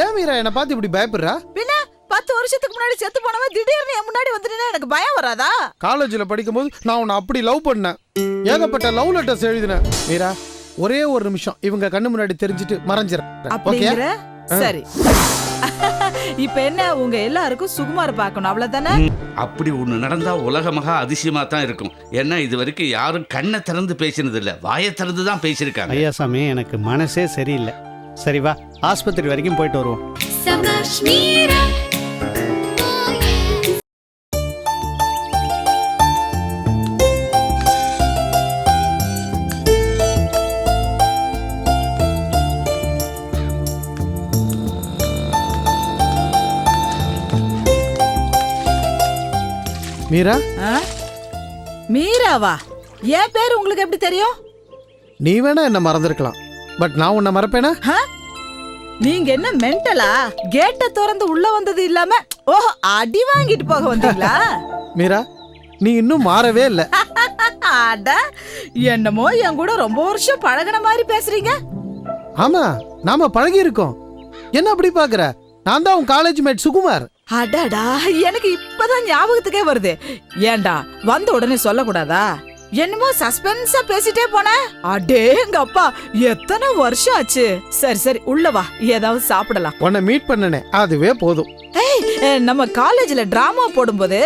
ஏன் மீரா என்ன பார்த்து இப்படி பயப்படுறா? பின்ன 10 வருஷத்துக்கு முன்னாடி செத்து போனவன் திடீர்னு என் முன்னாடி வந்துட்டேன்னா எனக்கு பயம் வராதா? காலேஜ்ல படிக்கும்போது நான் உன்னை அப்படி லவ் பண்ணேன். ஏகப்பட்ட லவ் லெட்டர்ஸ் எழுதினேன். மீரா ஒரே ஒரு நிமிஷம் இவங்க கண்ணு முன்னாடி தெரிஞ்சிட்டு மறைஞ்சிரேன். அப்படிங்கற? சரி. இப்ப என்ன உங்க எல்லாருக்கும் சுகுமார் பார்க்கணும் அவ்வளவுதானே? அப்படி ஒண்ணு நடந்தா உலக மகா அதிசயமா தான் இருக்கும். ஏன்னா இது வரைக்கும் யாரும் கண்ணை திறந்து பேசினது இல்ல, வாயை திறந்து தான் பேசியிருக்காங்க. ஐயா சாமி, எனக்கு மனசே சரியில்லை. சரி வா, ஆஸ்பத்திரி வரைக்கும் போயிட்டு வருவோம். மீரா, மீராவா? என் பேர் உங்களுக்கு எப்படி தெரியும்? நீ வேணா என்ன மறந்துருக்கலாம், பட் நான் உன்னை மறப்பேனா? நீங்க என்ன மென்டலா? கேட்ட திறந்து உள்ள வந்தது இல்லாம ஓஹோ அடி வாங்கிட்டு போக வந்தீங்களா? மீரா நீ இன்னும் மாறவே இல்ல. அட என்னமோ என் கூட ரொம்ப வருஷம் பழகுன மாதிரி பேசுறீங்க. ஆமா, நாம பழகி இருக்கோம். என்ன அப்படி பாக்குற? நான் தான் உன் காலேஜ் மேட் சுகுமார். அடடா, எனக்கு இப்பதான் ஞாபகத்துக்கே வருது. ஏண்டா வந்த உடனே சொல்லக்கூடாதா? என்னமோ சஸ்பென்ஸா பேசிட்டே போன. அடேங்க அப்பா, எத்தனை வருஷம் ஆச்சு. சரி சரி உள்ள வா, ஏதாவது சாப்பிடலாம். உன்னை மீட் பண்ணனே அதுவே போதும். நம்ம காலேஜ்ல டிராமா போடும்போது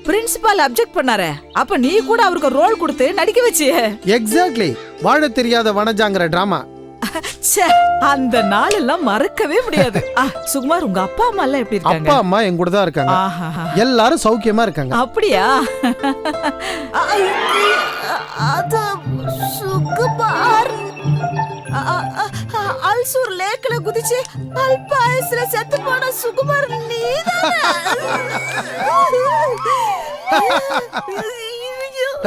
பிரின்சிபால் அப்செக்ட் பண்ணாரே, அப்ப நீ கூட அவருக்கு ரோல் கொடுத்து நடிக்க வச்சியே. எக்ஸாக்ட்லி, வாழ தெரியாத வனஜாங்கிற டிராமா. அந்த நாள் எல்லாம் மறக்கவே முடியாது. சுகுமார், உங்க அப்பா அம்மா எல்லாம் எப்படி இருக்காங்க? அப்பா அம்மா என் கூட தான் இருக்காங்க. எல்லாரும் சௌக்கியமா இருக்காங்க. அப்படியா? அது சுகுமார் அல்சூர் லேக்ல குதிச்சு அல்ப ஆயுசுல செத்து போன சுகுமார்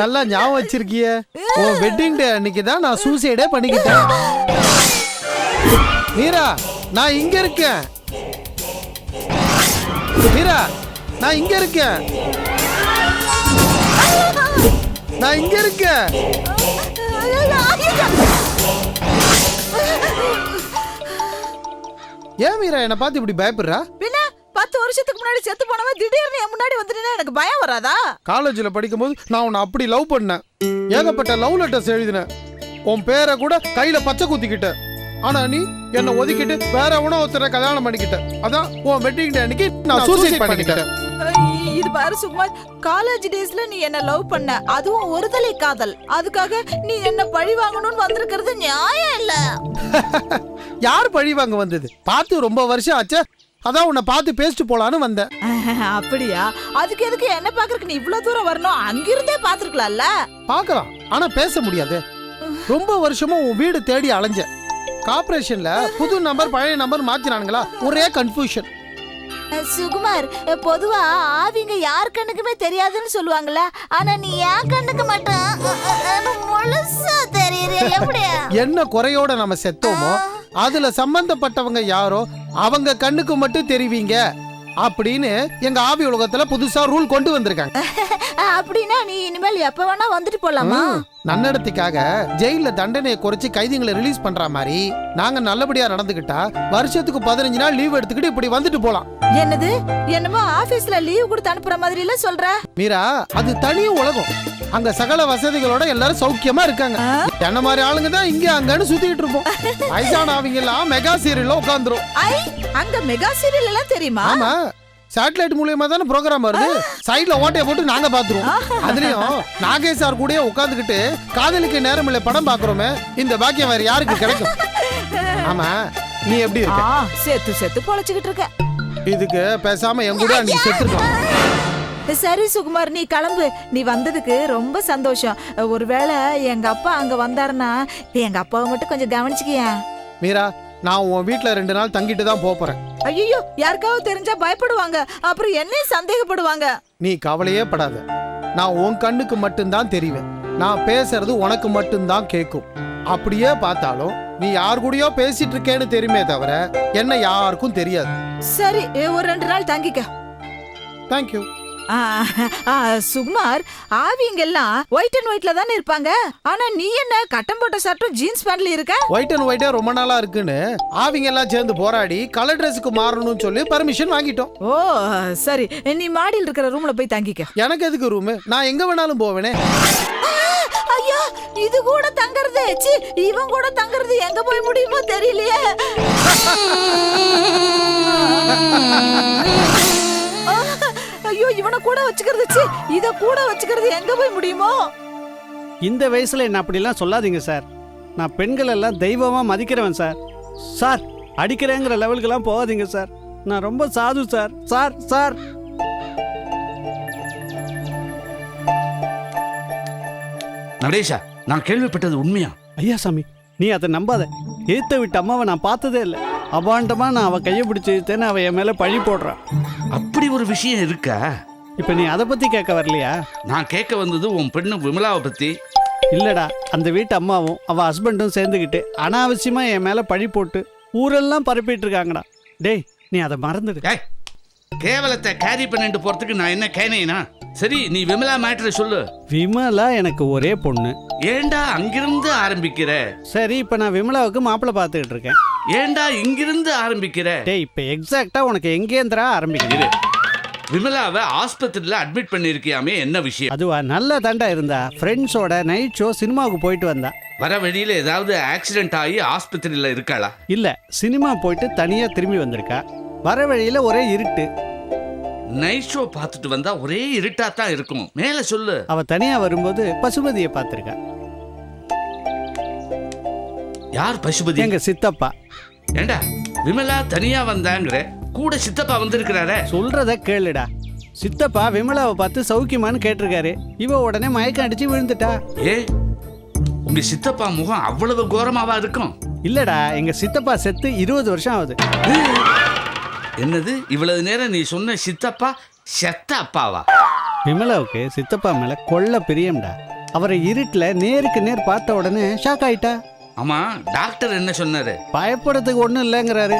நல்லா ஞாபகம் வச்சிருக்கிய. உன் வெட்டிங் டே அன்னைக்கு தான் நான் சூசைடே பண்ணிக்கிட்டேன். மீரா, நான் இங்க இருக்கேன். மீரா, நான் இங்க இருக்கேன். நான் இங்க இருக்கேன். ஏன் மீரா என்ன பார்த்து இப்படி பயப்படுறா? பின்ன 10 வருஷத்துக்கு முன்னாடி செத்து போனவன் திடீர்னு என் முன்னாடி வந்துட்டேன்னா எனக்கு பயம் வராதா? காலேஜ்ல படிக்கும்போது நான் உன்னை அப்படி லவ் பண்ணேன். ஏகப்பட்ட லவ் லெட்டர்ஸ் எழுதினேன். உன் பேரை கூட கையில பச்சை குத்திக்கிட்ட. ஆனா நீ என்ன ஒதுக்கிட்டு வேற எவனோ ஒருத்தரை கல்யாணம் பண்ணிக்கிட்ட. அதான் உன் வெட்டிங் டே அன்னைக்கு நான் சூசைட் பண்ணிக்கிட்டேன். இது பாரு சுகுமார், காலேஜ் டேஸ்ல நீ என்ன லவ் பண்ண, அதுவும் ஒருதலை காதல். அதுக்காக நீ என்ன பழி வாங்கணும்னு வந்திருக்கிறது நியாயம் இல்ல. யார் பழி வாங்க வந்தது? பார்த்து ரொம்ப வருஷம் ஆச்சு, அதான் உன்னை பார்த்து பேசிட்டு போலான்னு வந்தேன். அப்படியா? அதுக்கு எதுக்கு என்ன பாக்குறதுக்கு நீ இவ்வளவு தூரம் வரணும்? அங்கிருந்தே பாத்துருக்கலாம்ல. பார்க்கலாம், ஆனா பேச முடியாது. ரொம்ப வருஷமா உன் வீடு தேடி அலைஞ்ச. கார்ப்பரேஷன்ல புது நம்பர் பழைய நம்பர் மாத்தினானுங்களா, ஒரே கன்ஃபியூஷன். சுகுமார், பொதுவா ஆவிங்க யார் கண்ணுக்குமே தெரியாதுன்னு சொல்லுவாங்கல்ல, ஆனா நீ ஏன் கண்ணுக்கு மட்டும் முழுசா தெரியுறியா? எப்படியா? என்ன குறையோட நம்ம செத்தோமோ அதுல சம்பந்தப்பட்டவங்க யாரோ அவங்க கண்ணுக்கு மட்டும் தெரிவிங்க அப்படின்னு எங்க ஆவி உலகத்துல புதுசா ரூல் கொண்டு வந்திருக்காங்க. அப்படின்னா நீ இனிமேல் எப்ப வேணா வந்துட்டு போலாமா? நன்னடத்துக்காக ஜெயில தண்டனையை குறைச்சு கைதிகளை ரிலீஸ் பண்ற மாதிரி நாங்க நல்லபடியா நடந்துகிட்டா வருஷத்துக்கு 15 நாள் லீவ் எடுத்துக்கிட்டு இப்படி வந்துட்டு போலாம். என்னது? என்னமோ ஆபீஸ்ல லீவ் கொடுத்து அனுப்புற மாதிரி இல்ல சொல்ற? மீரா, அது தனி உலகம். அங்க சகல வசதிகளோட எல்லாரும் சௌக்கியமா இருக்காங்க. என்ன மாதிரி ஆளுங்க தான் இங்க அங்கன்னு சுத்திட்டு இருப்போம். வயசான அவங்க எல்லாம் மெகா சீரியல்ல உட்காந்துரும். அங்க மெகா சீரியல் எல்லாம் தெரியுமா? ஆமா, சேட்டலைட் மூலியமா தானே ப்ரோக்ராம் வருது. சைடுல ஓட்டையை போட்டு நாங்க பாத்துருவோம். அதுலயும் நாகேஷ் சார் கூட உட்காந்துக்கிட்டு காதலிக்க நேரம் இல்ல படம் பாக்குறோமே, இந்த பாக்கியம் வேற யாருக்கு கிடைக்கும்? ஆமா, நீ எப்படி இருக்க? செத்து செத்து பொழைச்சுக்கிட்டு இருக்க. இதுக்கு பேசாம என் கூட நீ செத்துருக்கலாம். சரி சுகுமார், நீ கிளம்பு. நீ வந்ததுக்கு ரொம்ப சந்தோஷம். ஒருவேளை எங்க அப்பா அங்க வந்தாருன்னா எங்க அப்பாவை மட்டும் கொஞ்சம் கவனிச்சுக்கியா? மீரா, நான் உன் வீட்டுல 2 நாள் தங்கிட்டு தான் போறேன். ஐயோ, யாருக்காவது தெரிஞ்சா பயப்படுவாங்க, அப்புறம் என்ன சந்தேகப்படுவாங்க. நீ கவலையே படாத. நான் உன் கண்ணுக்கு மட்டும்தான் தெரிவேன். நான் பேசுறது உனக்கு மட்டும்தான் கேட்கும். அப்படியே பார்த்தாலும் நீ யார் கூடயோ பேசிட்டு இருக்கேன்னு தெரியுமே தவிர என்ன யாருக்கும் தெரியாது. சரி, ஒரு 2 நாள் தங்கிக்க. தேங்க்யூ. ஆ, ஆ, சுகுமார், ஆவிங்க எல்லாம் ஒயிட் அண்ட் ஒயிட்ல தானே இருப்பாங்க. ஆனா நீ என்ன கட்டம் போட்ட ஷர்ட்டும் ஜீன்ஸ் பேண்ட்ல இருக்க? ஒயிட் அண்ட் ஒயிட்டா ரொம்ப நாளா இருக்குன்னு ஆவிங்க எல்லாம் சேர்ந்து போராடி கலர் ட்ரெஸ்க்கு மாறணும்னு சொல்லி பர்மிஷன் வாங்கிட்டோம். ஓ சரி, நீ மாடியில் இருக்கிற ரூம்ல போய் தங்கிக்க. எனக்கு எதுக்கு ரூம்? நான் எங்க வேணாலும் போவேனே. ஐயா, இது கூட தங்கறது, ச்சீ, இவன் கூட தங்கறது எங்க போய் முடியுமோ தெரியலையே. ஐயோ, இவனை கூட வச்சுக்கிறது, ச்சீ, இத கூட வச்சுக்கிறது எங்க போய் முடியுமோ? இந்த வயசுல என்ன அப்படிலாம் சொல்லாதீங்க சார். நான் பெண்கள் எல்லாம் தெய்வமா மதிக்கிறவன் சார். சார், அடிக்கிறேங்கிற லெவலுக்கெல்லாம் போகாதீங்க சார். நான் ரொம்ப சாது சார். சார் சார் நடேஷா, நான் கேள்விப்பட்டது உண்மையா? ஐயா சாமி, நீ அதை நம்பாத. ஏத்த விட்டு அம்மாவை நான் பார்த்ததே இல்லை. அபாண்டமா நான் அவ கையை பிடிச்சிட்டேன்னு அவ என் மேல பழி போடுறான். அப்படி ஒரு விஷயம் இருக்கா? இப்ப நீ அதை பத்தி கேட்க வரலையா? நான் கேட்க வந்தது உன் பெண்ணு விமலாவை பத்தி. இல்லடா, அந்த வீட்டு அம்மாவும் அவ ஹஸ்பண்டும் சேர்ந்துக்கிட்டு அனாவசியமா என் மேல பழி போட்டு ஊரெல்லாம் பரப்பிட்டு இருக்காங்கடா. டேய், நீ அதை மறந்துடு. ஏய், கேவலத்தை கேரி பண்ணிட்டு போறதுக்கு நான் என்ன கேனேனா? சரி, நீ விமலா மேட்டரை சொல்லு. விமலா எனக்கு ஒரே பொண்ணு. ஏண்டா அங்கிருந்து ஆரம்பிக்கிற? சரி, இப்ப நான் விமலாவுக்கு மாப்பிள்ளை பார்த்துக்கிட்டு இருக்கேன். ஏண்டா இங்கிருந்து ஆரம்பிக்கிற? டேய், இப்ப எக்ஸாக்டா உனக்கு எங்கேந்திரா ஆரம்பிக்குது? விமலாவை ஆஸ்பத்திரியில அட்மிட் பண்ணிருக்கியாமே, என்ன விஷயம்? அதுவா, நல்ல தண்டா இருந்தா. ஃப்ரெண்ட்ஸோட நைட் ஷோ சினிமாவுக்கு போயிட்டு வந்தா. வர வழியில ஏதாவது ஆக்சிடென்ட் ஆகி ஆஸ்பத்திரியில இருக்காளா? இல்ல, சினிமா போயிட்டு தனியா திரும்பி வந்திருக்கா. வர வழியில ஒரே இருட்டு. நைட் ஷோ பார்த்துட்டு வந்தா ஒரே இருட்டா தான் இருக்கும். மேல சொல்லு. அவ தனியா வரும்போது பசுபதியை பார்த்திருக்கா. யார் பசுபதி? எங்க சித்தப்பா. ஏண்டா விமலா தனியா வந்தாங்கிற, கூட சித்தப்பா வந்திருக்கிறாரே. சொல்றத கேளுடா. சித்தப்பா விமலாவை பார்த்து சௌக்கியமான்னு கேட்டிருக்காரு. இவ உடனே மயக்கம் அடிச்சு விழுந்துட்டா. ஏ, உங்க சித்தப்பா முகம் அவ்வளவு கோரமாவா இருக்கும்? இல்லடா, எங்க சித்தப்பா செத்து 20 வருஷம் ஆகுது. என்னது, இவ்வளவு நேரம் நீ சொன்ன சித்தப்பா செத்த அப்பாவா? விமலாவுக்கு சித்தப்பா மேல கொள்ள பிரியம்டா. அவரை இருட்டுல நேருக்கு நேர் பார்த்த உடனே ஷாக் ஆயிட்டா. ஆமா, டாக்டர் என்ன சொன்னாரு? பயப்படுறதுக்கு ஒண்ணும் இல்லைங்கிறாரு.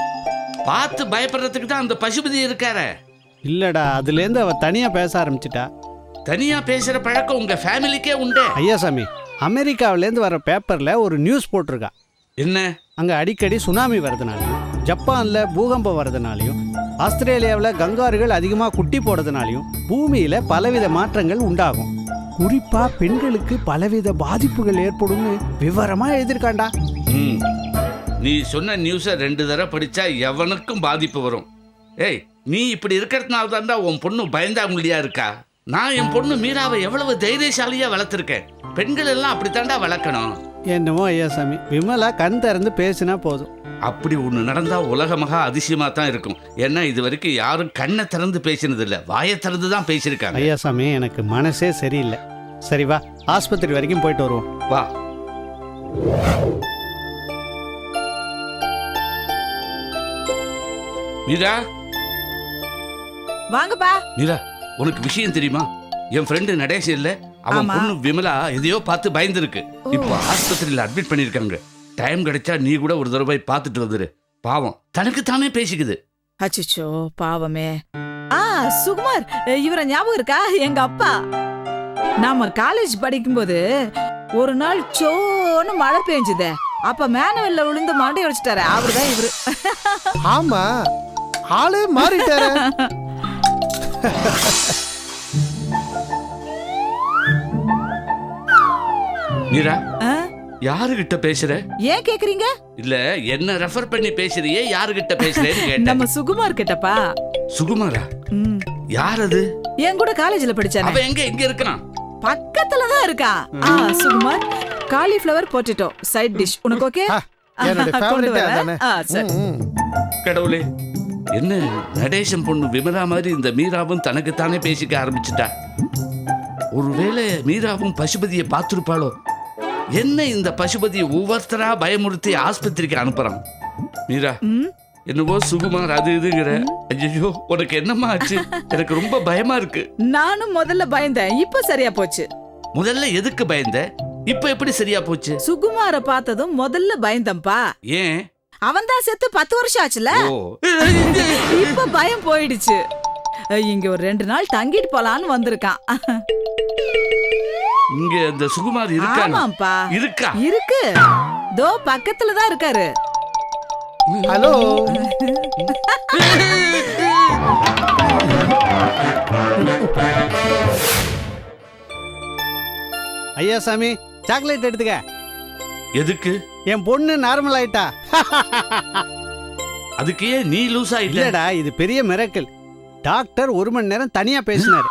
பார்த்து பயப்படுறதுக்கு தான் அந்த பசுபதி இருக்காரு. இல்லடா, அதுல இருந்து அவ தனியா பேச ஆரம்பிச்சிட்டா. தனியா பேசுற பழக்கம் உங்க ஃபேமிலிக்கே உண்டு? ஐயா சாமி, அமெரிக்காவில இருந்து வர பேப்பர்ல ஒரு நியூஸ் போட்டிருக்கா. என்ன? அங்க அடிக்கடி சுனாமி வரதுனாலையும், ஜப்பான்ல பூகம்பம் வரதுனாலையும், ஆஸ்திரேலியாவில் கங்காருகள் அதிகமா குட்டி போடுறதுனாலையும் பூமியில பலவித மாற்றங்கள் உண்டாகும். குறிப்பா பெண்களுக்கு பலவித பாதிப்புகள் ஏற்படும்னு விவரமா எழுதியிருக்காண்டா. நீ சொன்ன நியூஸை 2 தடவை படிச்சா எவனுக்கும் பாதிப்பு வரும். ஏய், நீ இப்படி இருக்கிறதுனால தான்டா உன் பொண்ணு பயந்தாங்குழியா இருக்கா. நான் என் பொண்ணு மீராவை எவ்வளவு தைரியசாலியா வளர்த்துருக்கேன். பெண்கள் எல்லாம் அப்படித்தாண்டா வளர்க்கணும். என்னமோ ஐயா சாமி, விமலா கண் திறந்து பேசினா போதும். அப்படி ஒண்ணு நடந்தா உலக மகா அதிசயமா தான் இருக்கும். ஏன்னா இது வரைக்கும் யாரும் கண்ணை திறந்து பேசினது இல்ல, வாயை திறந்து தான் பேசியிருக்காங்க. ஐயா சாமி, எனக்கு மனசே சரியில்லை. சரி வா, ஆஸ்பத்திரி வரைக்கும் போயிட்டு வருவோம். வா. மீரா, வாங்கப்பா. மீரா, உனக்கு விஷயம் தெரியுமா? என் ஃப்ரெண்டு நடேஷ் இல்ல, அவன் ஆமா. பொண்ணு விமலா எதையோ பார்த்து பயந்துருக்கு. இப்போ ஆஸ்பத்திரியில அட்மிட் பண்ணிருக்காங்க. டைம் கிடைச்சா நீ கூட ஒரு தடவை போய் பார்த்துட்டு வந்துரு. பாவம், தனக்கு தானே பேசிக்குது. அச்சச்சோ, பாவமே. சுகுமார், இவரை ஞாபகம் இருக்கா? எங்க அப்பா. நாம காலேஜ் படிக்கும்போது ஒரு நாள் சோன்னு மழை பெஞ்சுதே, அப்ப மேனவெல்ல விழுந்து மண்டை வச்சுட்டாரு. அவருதான் இவரு. ஆமா, ஆளே மாறிட்டாரு. மீரா, யாருகிட்ட பேசுற? ஏன் கேக்குறீங்க? இல்ல, என்ன ரெஃபர் பண்ணி பேசுறியே, யாருகிட்ட பேசுறேன்னு கேட்டேன். நம்ம சுகுமார் கிட்டப்பா. சுகுமாரா? யார் அது? என் கூட காலேஜ்ல படிச்சானே. அவன் எங்க இருக்கான்? பக்கத்துல தான் இருக்கா. Sukumar, cauliflower potato side dish உனக்கு ஓகே? என்னோட ஃபேவரட் அதானே. சரி. கடவுளே, என்ன நடேசன் பொண்ணு விமலா மாதிரி இந்த மீராவும் தனக்கு தானே பேசிக்க ஆரம்பிச்சுட்டா. ஒருவேளை மீராவும் பசுபதியை பார்த்துருப்பாளோ? என்ன இந்த பசுபதி ஒவ்வொருத்தரா பயமுறுத்தி ஆஸ்பத்திரிக்கு அனுப்புறான். மீரா, என்னவோ சுகுமார் அது இதுங்கிற. ஐயோ, உனக்கு என்னம்மா ஆச்சு? எனக்கு ரொம்ப பயமா இருக்கு. நானும் முதல்ல பயந்தேன், இப்ப சரியா போச்சு. முதல்ல எதுக்கு பயந்த? இப்ப எப்படி சரியா போச்சு? சுகுமார பார்த்ததும் முதல்ல பயந்தம்பா. ஏன்? அவன் தான் செத்து 10 வருஷம் ஆச்சுல. இப்ப பயம் போயிடுச்சு. இங்க ஒரு 2 நாள் தங்கிட்டு போலான்னு வந்திருக்கான். இங்க இந்த சுகுமார் இருக்கா? ஆமாப்பா, இருக்கா? இருக்கு. தோ பக்கத்துல தான் இருக்காரு. ஹலோ. ஐயா சாமி, சாக்லேட் எடுத்துக்க. எதுக்கு? என் பொண்ணு நார்மல் ஆயிட்டா. அதுக்கு ஏன் நீ லூஸ் ஆயிட்ட? இல்லடா, இது பெரிய மிரக்கல். டாக்டர் 1 மணி நேரம் தனியா பேசினாரு.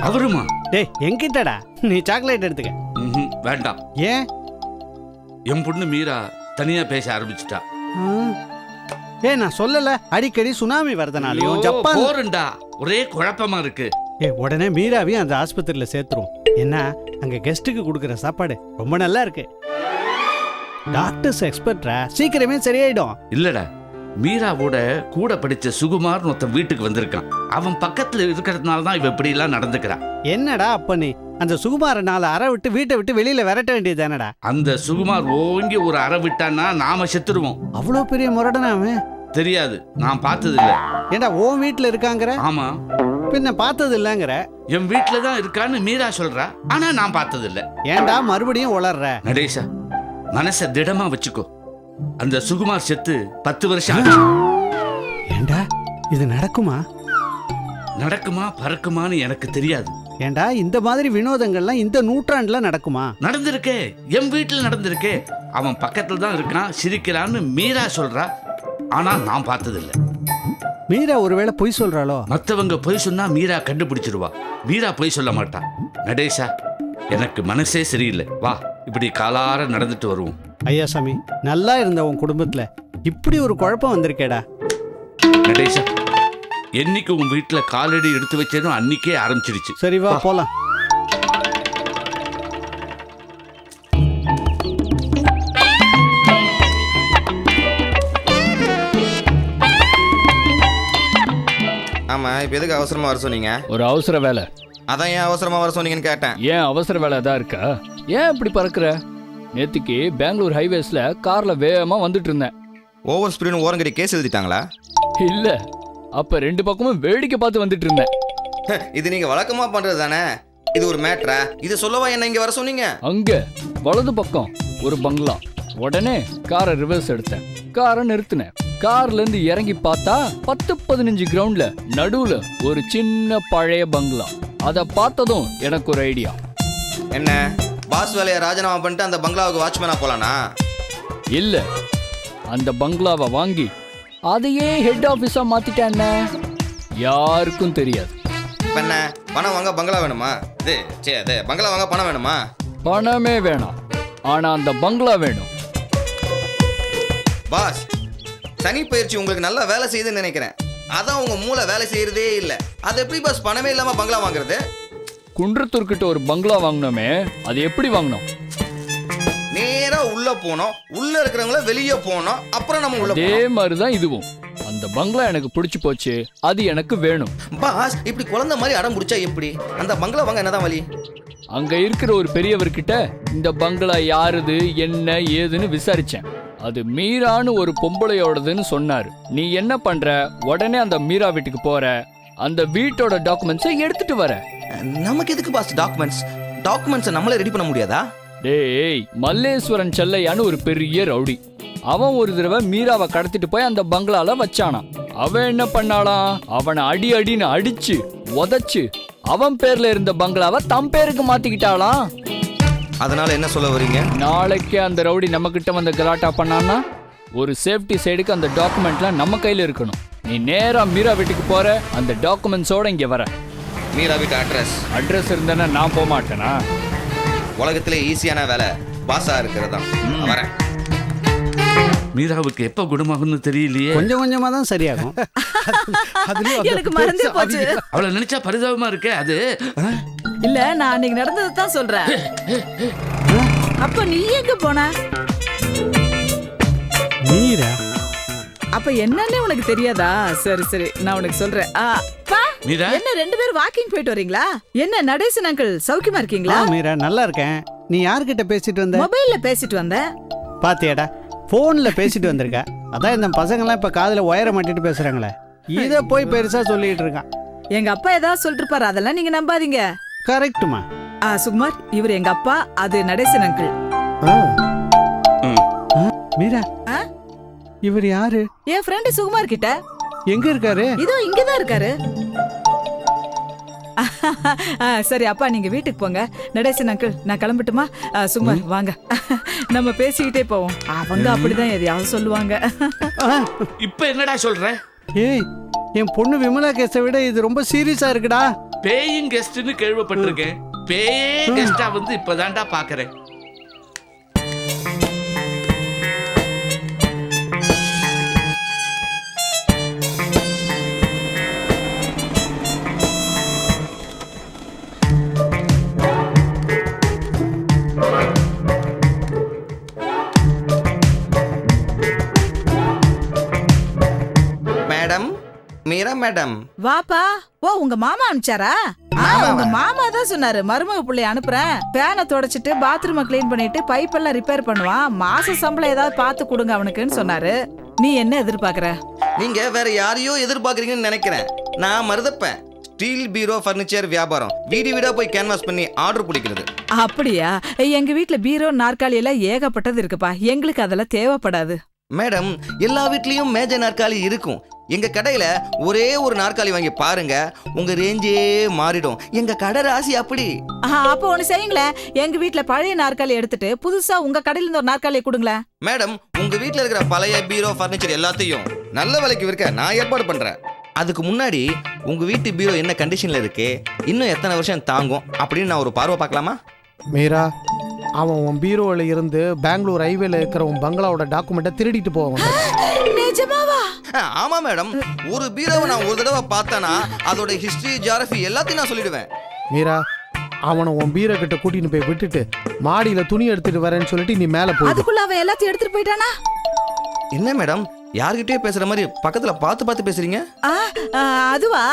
அவருமா? டேய், என்கிட்டடா. நீ சாக்லேட் எடுத்துக்க. வேண்டாம். ஏன்? என் பொண்ணு மீரா தனியா பேச ஆரம்பிச்சுட்டா. நான் சொல்லல, அடிக்கடி சுனாமி வரதுனாலயும் ஜப்பான். போறண்டா, ஒரே குழப்பமா இருக்கு. உடனே மீராவையும் அந்த ஆஸ்பத்திரியில சேர்த்துரும். என்ன, அங்க கெஸ்ட்டுக்கு கொடுக்கற சாப்பாடு ரொம்ப நல்லா இருக்கு. டாக்டர்ஸ் எக்ஸ்பர்ட்ரா, சீக்கிரமே சரியாயிடும். இல்லடா, மீராவோட கூட படிச்ச சுகுமார் ஒருத்தன் வீட்டுக்கு வந்திருக்கான். அவன் பக்கத்துல இருக்கிறதுனால தான் இவ இப்படி எல்லாம் நடந்துக்கிறான். என்னடா அப்ப நீ அந்த சுகுமார 4 அறை விட்டு வீட்டை விட்டு வெளியில விரட்ட வேண்டியதானடா? அந்த சுகுமார் ஓங்கி ஒரு அறை விட்டான்னா நாம செத்துருவோம். அவ்வளவு பெரிய முரடனா அவன்? தெரியாது, நான் பார்த்தது இல்ல. ஏண்டா உன் வீட்டுல இருக்காங்கற? ஆமா. பின்ன பார்த்தது இல்லங்கற? என் வீட்டுல தான் இருக்கான்னு மீரா சொல்றா, ஆனா நான் பார்த்தது இல்ல. ஏண்டா மறுபடியும் உளர்ற? நடேஷா, மனச திடமா வச்சுக்கோ. அந்த சுகுமார் செத்து 10 வருஷம் ஆச்சு. ஏண்டா இது நடக்குமா? நடக்குமா பறக்குமான்னு எனக்கு தெரியாது. ஏண்டா இந்த மாதிரி வினோதங்கள்லாம் இந்த நூற்றாண்டுல நடக்குமா? நடந்திருக்கே, என் வீட்டுல நடந்திருக்கே. அவன் பக்கத்துல தான் இருக்கான், சிரிக்கிறான்னு மீரா சொல்றா, ஆனா நான் பார்த்தது இல்ல. மீரா ஒருவேளை பொய் சொல்றாளோ? மத்தவங்க பொய் சொன்னா மீரா கண்டுபிடிச்சிருவா. மீரா பொய் சொல்ல மாட்டா. நடேஷா, எனக்கு மனசே சரியில்லை. வா, இப்படி காலார நடந்துட்டு வருவோம். ஐயா சாமி, நல்லா இருந்த உன் குடும்பத்துல இப்படி ஒரு குழப்பம் வந்திருக்கேடா. நடேஷா, என்னைக்கு உன் வீட்டுல காலடி எடுத்து வச்சேனோ அன்னைக்கே ஆரம்பிச்சிருச்சு. சரி வா போலாம். ஆமா, இப்போ எதுக்கு அவசரமா வர சொன்னீங்க? ஒரு அவசர வேலை. அதான் ஏன் அவசரமா வர சொன்னீங்கன்னு கேட்டேன். ஏன் அவசர வேலை தான் இருக்கா? ஏன் இப்படி பறக்குற? நேத்துக்கு பெங்களூர் ஹைவேஸ்ல கார்ல வேகமா வந்துட்டு இருந்தேன். ஓவர் ஸ்பீடுன்னு ஓரங்கடி கேஸ் எழுதிட்டாங்களா? இல்ல, அப்ப 2 பக்கமும் வேடிக்கை பார்த்து வந்துட்டு இருந்தேன். இது நீங்க வழக்கமா பண்றது தானே? இது ஒரு மேட்ரா? இது சொல்லவா என்ன இங்க வர சொன்னீங்க? அங்க வலது பக்கம் ஒரு பங்களா. உடனே காரை ரிவர்ஸ் எடுத்தேன். காரை நிறுத்தினேன். கார்ல இருந்து இறங்கி பார்த்தா 10-15 கிரவுண்ட்ல நடுவுல ஒரு சின்ன பழைய பங்களா. அத பார்த்ததும் எனக்கு ஒரு ஐடியா. என்ன, பாஸ் வேலையை ராஜினாமா பண்ணிட்டு அந்த பங்களாவுக்கு வாட்ச்மேனா போலானா? இல்ல, அந்த பங்களாவை வாங்கி அதையே ஹெட் ஆபீஸா மாத்திட்டேன். யாருக்கும் தெரியாது. என்ன, பணம் வாங்க பங்களா வேணுமா? இது பங்களா வாங்க பணம் வேணுமா? பணமே வேணாம், ஆனா அந்த பங்களா வேணும். பாஸ், சனி பயிற்சி உங்களுக்கு நல்லா வேலை செய்யுதுன்னு நினைக்கிறேன். அதான் உங்க மூளை வேலை செய்யறதே இல்ல. அது எப்படி பாஸ் பணமே இல்லாம பங்களா வாங்குறது? குன்றத்தூர்கிட்ட ஒரு பங்களா வாங்கினோமே, அது எப்படி வாங்கினோம்? நேரா உள்ள போனோம், உள்ள இருக்கிறவங்கள வெளியே போனோம், அப்புறம் நம்ம உள்ள அதே மாதிரிதான் இதுவும். அந்த பங்களா எனக்கு பிடிச்சு போச்சு, அது எனக்கு வேணும். பாஸ், இப்படி குழந்தை மாதிரி அடம் பிடிச்சா எப்படி? அந்த பங்களா வாங்க என்னதான் வழி? அங்க இருக்கிற ஒரு பெரியவர்கிட்ட இந்த பங்களா யாருது என்ன ஏதுன்னு விசாரிச்சேன். அது மீரான்னு ஒரு பொம்பளையோடதுன்னு சொன்னாரு. நீ என்ன பண்ற? உடனே அந்த மீரா வீட்டுக்கு போற, அந்த வீட்டோட டாக்குமெண்ட்ஸை எடுத்துட்டு வர. நமக்கு எதுக்கு பாஸ் டாக்குமெண்ட்ஸ்? டாக்குமெண்ட்ஸை நம்மளே ரெடி பண்ண முடியாதா? டேய், மல்லேஸ்வரன் செல்லையான்னு ஒரு பெரிய ரவுடி. அவன் ஒரு தடவை மீராவை கடத்திட்டு போய் அந்த பங்களால வச்சானான். அவன் என்ன பண்ணாலாம், அவனை அடின்னு அடிச்சு உதைச்சு அவன் பேர்ல இருந்த பங்களாவை தம் பேருக்கு மாத்திக்கிட்டாளாம். அதனால என்ன சொல்ல வரீங்க? நாளைக்கே அந்த ரவுடி நம்ம கிட்ட வந்து கலாட்டா பண்ணான்னா ஒரு சேஃப்டி சைடுக்கு அந்த டாக்குமெண்ட்லாம் நம்ம கையில இருக்கணும். நீ நேரா மீரா வீட்டுக்கு போற, அந்த டாக்குமெண்ட்ஸோட இங்க வர. மீரா வீட்டு அட்ரஸ் இருந்தேன்னா நான் போக மாட்டேனா? உலகத்திலே ஈஸியான வேலை பாஸா இருக்கிறதா. வரேன். மீராவுக்கு எப்ப குணமாகும்னு தெரியலையே. கொஞ்சம் கொஞ்சமா தான் சரியாகும். எனக்கு மறந்தே போச்சு. அவளை நினைச்சா பரிதாபமா இருக்கே. அது இல்ல, நான் அன்னைக்கு நடந்தது தான் சொல்றேன். அப்ப நீ எங்க போன? மீரா? அப்ப என்னன்னு உனக்கு தெரியாதா? சரி சரி, நான் உனக்கு சொல்றேன். மீரா, என்ன 2 பேரும் வாக்கிங் போயிட்டு வரீங்களா? என்ன நடேசன் அங்கிள் சௌக்கியமா இருக்கீங்களா? மீரா, நல்லா இருக்கேன். நீ யார்கிட்ட பேசிட்டு வந்த? மொபைல்ல பேசிட்டு வந்தேன். பாத்தியாடா, போன்ல பேசிட்டு வந்திருக்க. அதான் இந்த பசங்கெல்லாம் இப்ப காதுல ஒயரை மாட்டிட்டு பேசுறாங்களே, இத போய் பெருசா சொல்லிட்டு இருக்கான். எங்க அப்பா ஏதாவது சொல்லிட்டு இருப்பாரு, அதெல்லாம் நீங்க நம்பாதீங்க. கரெக்டுமா. சுகுமார், இவர் எங்க அப்பா, அது நடேசன் அங்கிள். மீரா, ஆ? இவர் யாரு? என் ஃப்ரெண்டு சுகுமார் கிட்ட. எங்க இருக்காரு? இதோ இங்கதான் இருக்காரு. சரி அப்பா, நீங்க வீட்டுக்கு போங்க. நடேசன் அங்கிள், நான் கிளம்பட்டுமா? சுகுமார் வாங்க, நம்ம பேசிக்கிட்டே போவோம். அவங்க அப்படிதான் எதையாவது சொல்லுவாங்க. இப்ப என்னடா சொல்ற? ஏய், என் பொண்ணு விமலா கேஸை விட இது ரொம்ப சீரியஸா இருக்குடா. பேயிங் கெஸ்ட்னு கேள்விப்பட்டிருக்கேன். பேயே கெஸ்டா வந்து இப்பதான்டா பாக்குறேன். Madam, Meera madam. வாப்பா. ஓ, உங்க மாமா அனுப்பிச்சாரா? உங்க மாமா தான் சொன்னாரு, மருமக பிள்ளை அனுப்புறேன், பேனை தொடச்சிட்டு பாத்ரூமை கிளீன் பண்ணிட்டு பைப் எல்லாம் ரிப்பேர் பண்ணுவான், மாச சம்பளம் ஏதாவது பார்த்து கொடுங்க அவனுக்குன்னு சொன்னாரு. நீ என்ன எதிர்பார்க்கற? நீங்க வேற யாரையோ எதிர்பார்க்கறீங்கன்னு நினைக்கிறேன். நான் மருதப்பேன். ஸ்டீல் பீரோ ஃபர்னிச்சர் வியாபாரம். வீடு வீடா போய் கேன்வாஸ் பண்ணி ஆர்டர் பிடிக்கிறது. அப்படியா? எங்க வீட்ல பீரோ நாற்காலி எல்லாம் ஏகப்பட்டது இருக்குப்பா, எங்களுக்கு அதெல்லாம் தேவைப்படாது. மேடம், எல்லா வீட்லயும் மேஜை நாற்காலி இருக்கும். எங்க கடையில ஒரே ஒரு நாற்காலி வாங்கி பாருங்க, உங்க ரேஞ்சே மாறிடும். எங்க கடை ராசி அப்படி. அப்போ ஒண்ணு செய்யுங்களேன், எங்க வீட்ல பழைய நாற்காலி எடுத்துட்டு புதுசா உங்க கடையில இருந்து ஒரு நாற்காலியை கொடுங்களேன். மேடம், உங்க வீட்ல இருக்கிற பழைய பீரோ ஃபர்னிச்சர் எல்லாத்தையும் நல்ல விலைக்கு விற்க நான் ஏற்பாடு பண்றேன். அதுக்கு முன்னாடி உங்க வீட்டு பீரோ என்ன கண்டிஷன்ல இருக்கு, இன்னும் எத்தனை வருஷம் தாங்கும் அப்படின்னு நான் ஒரு பார்வை பார்க்கலாமா? மீரா, அவன் உன் பீரோவில் இருந்து பெங்களூர் ஹைவேல இருக்கிற உன் பங்களாவோட டாக்குமெண்ட்டை திருடிட்டு போவான். நிஜமாவா? ஆமா மேடம், ஒரு பீரோவை நான் ஒரு தடவை பார்த்தேன்னா அதோட ஹிஸ்டரி ஜியாகிரபி எல்லாத்தையும் நான் சொல்லிடுவேன். மீரா, அவனை உன் பீரோ கிட்ட கூட்டின்னு போய் விட்டுட்டு மாடியில துணி எடுத்துட்டு வரேன்னு சொல்லிட்டு நீ மேல போய். அதுக்குள்ள அவன் எல்லாத்தையும் எடுத்துட்டு போயிட்டானா? என்ன மேடம், யார்கிட்டயே பேசுற மாதிரி பக்கத்துல பார்த்து பார்த்து பேசுறீங்க? அதுவா,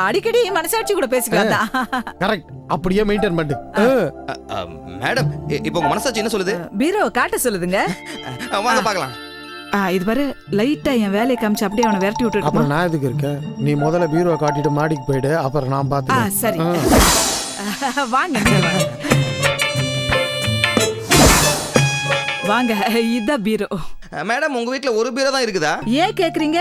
அடிக்கடி மனசாட்சி கூட பேசிக்கலாம். கரெக்ட், அப்படியே மெயின்டைன் பண்ணு. மேடம், இப்போ உங்க மனசாட்சி என்ன சொல்லுது? பீரோ காட்ட சொல்லுதுங்க. வாங்க பார்க்கலாம். இது பாரு, லைட்டா என் வேலையை காமிச்சு அப்படியே அவனை விரட்டி விட்டுட்டு. அப்புறம் நான் எதுக்கு இருக்கேன்? நீ முதல்ல பீரோவை காட்டிட்டு மாடிக்கு போயிடு, அப்புறம் நான் பார்த்து. சரி வாங்க வாங்க, இதான் பீரோ. மேடம், உங்க வீட்ல ஒரு பீரோ தான் இருக்குதா? ஏன் கேக்குறீங்க?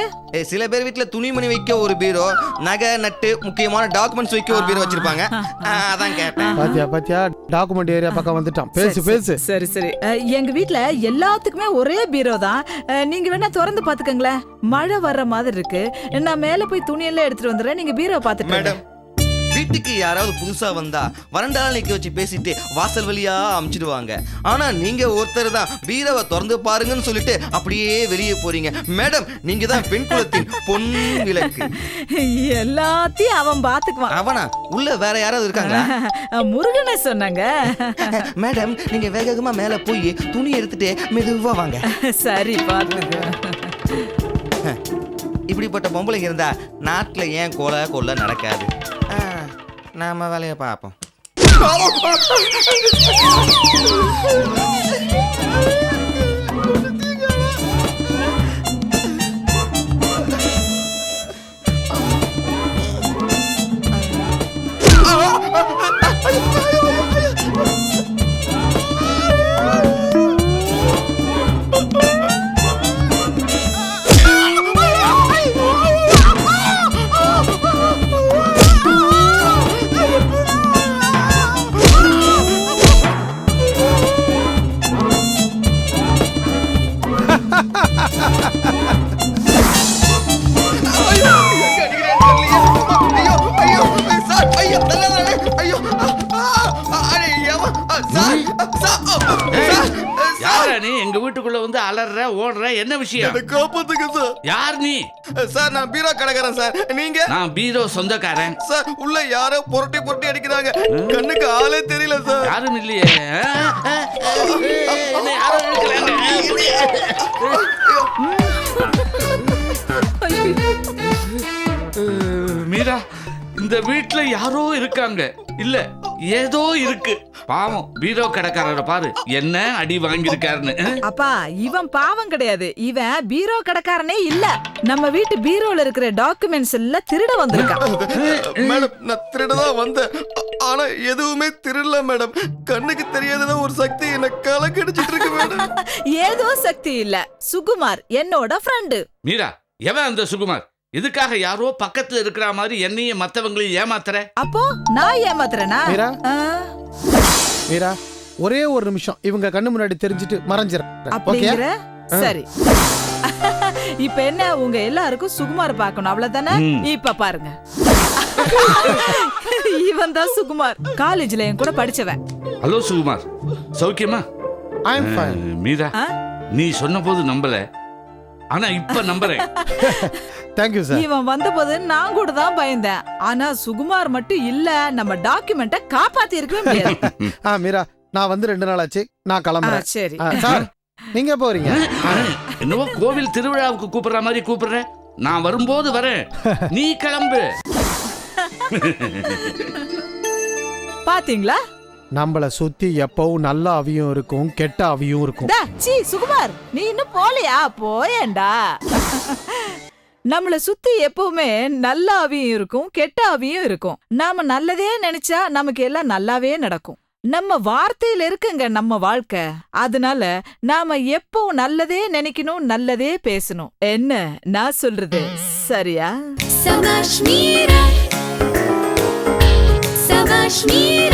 சில பேர் வீட்ல துணிமணி வைக்க ஒரு பீரோ, நகை நட்டு முக்கியமான டாக்குமெண்ட்ஸ் வைக்க ஒரு பீரோ வச்சிருப்பாங்க. அதான் கேட்டேன். பாத்தியா டாக்குமெண்ட் ஏரியா பக்கம் வந்துட்டான். பேசு. சரி எங்க வீட்ல எல்லாத்துக்குமே ஒரே பீரோ தான். நீங்க வேணா திறந்து பாத்துக்கங்களேன். மழை வர்ற மாதிரி இருக்கு, நான் மேல போய் துணியெல்லாம் எடுத்துட்டு வந்துடுறேன், நீங்க பீரோ பாத்துக்கங்க. மேடம், வீட்டுக்கு யாராவது புதுசா வந்தா வரண்டால நிக்க வச்சு பேசிட்டு வாசல் வழியா அமுச்சிடுவாங்க. ஆனா நீங்க ஒருத்தர் தான் பீரோவை திறந்து பாருங்கன்னு சொல்லிட்டு அப்படியே வெளியே போறீங்க. மேடம், நீங்க தான் பெண் குலத்தின் பொன் விளக்கு. எல்லாத்தையும் அவன் பாத்துக்குவான். அவனா? உள்ள வேற யாராவது இருக்காங்களா? முருகனை சொன்னாங்க. மேடம், நீங்க வேகமா மேல போய் துணி எடுத்துட்டு மெதுவா வாங்க. சரி பாத்துக்க. இப்படிப்பட்ட பொம்பளைங்க இருந்தா நாட்டுல ஏன் கொலை நடக்காது. நாம வேலையை பார்ப்போம். நீ எங்க வீட்டுக்குள்ள வந்து அலற ஓடுற, என்ன விஷயம்? காப்பாத்துங்க சார். யார் நீ? சார், நான் பீரோ கடைக்காரன் சார். நீங்க? நான் பீரோ சொந்தக்காரன் சார். உள்ள யாரோ புரட்டி அடிக்கிறாங்க, கண்ணுக்கு ஆளே தெரியல சார். யாரும் இல்லையே. மீரா, இந்த வீட்டுல யாரோ இருக்காங்க. இல்ல, ஏதோ இருக்கு. பாவம் பீரோ கடைக்காரரை பாரு என்ன அடி வாங்கியிருக்காருன்னு. அப்பா இவன் பாவம் கிடையாது, இவன் பீரோ கடைக்காரனே இல்ல. நம்ம வீட்டு பீரோல இருக்கிற டாக்குமெண்ட்ஸ் எல்லாம் திருட வந்திருக்கான். மேடம் நான் திருடதான் வந்தேன், ஆனா எதுவுமே திருடல மேடம். கண்ணுக்கு தெரியாததான் ஒரு சக்தி என்ன கலக்கடிச்சிட்டு இருக்கு மேடம். ஏதோ சக்தி இல்ல, சுகுமார் என்னோட ஃப்ரெண்டு. மீரா, எவன் அந்த சுகுமார்? இதுக்காக யாரோ பக்கத்துல இருக்கிற மாதிரி என்னையும் மத்தவங்களையும் ஏமாத்துற? அப்போ நான் ஏமாத்துறேனா? மீரா ஆ, மீரா ஒரே ஒரு நிமிஷம் இவங்க கண்ணு முன்னாடி தெரிஞ்சிட்டு மறைஞ்சிடறேன். ஓகே அப்படிங்கிற சரி. இப்ப என்ன, உங்க எல்லாருக்கும் சுகுமார் பார்க்கணும் அவ்வளவுதானே? இப்ப பாருங்க, இவன் தான் சுகுமார், காலேஜ்ல என் கூட படிச்சவன். ஹலோ சுகுமார், சௌக்கியமா? ஐ அம் ஃபைன். மீரா, ஆ? நீ சொன்ன போது நம்பல, ஆனா இப்ப நம்புறேன். Thank you sir. இவன் வந்தபோது நான் கூட தான் பயந்தேன், ஆனா சுகுமார் மட்டும் இல்ல, நம்ம டாக்குமெண்ட காப்பாத்தி இருக்கவே முடியாது. மீரா நான் வந்து 2 நாள் ஆச்சு, நான் ஆ, கிளம்புறேன். சரி. சார் நீங்க எப்போ வரீங்க? என்னவோ கோவில் திருவிழாவுக்கு கூப்பிடுற மாதிரி கூப்பிடுற. நான் வரும்போது வரேன், நீ கிளம்பு. பாத்தீங்களா, நம்மள சுத்தி எப்பவும் நல்ல அவியும் இருக்கும், கெட்ட அவியும் இருக்கும். சீ சுகுமார், நீ இன்னும் போலையா? போயேண்டா. நம்மள சுத்தி எப்பவுமே நல்ல ஆவியும் இருக்கும், கெட்ட ஆவியும் இருக்கும். நாம நல்லதே நினைச்சா நமக்கு எல்லாம் நல்லாவே நடக்கும். நம்ம வார்த்தையில இருக்குங்க நம்ம வாழ்க்கை. அதனால நாம எப்பவும் நல்லதே நினைக்கணும், நல்லதே பேசணும். என்ன நான் சொல்றது சரியா? Savaş Mira, Savaş Mira.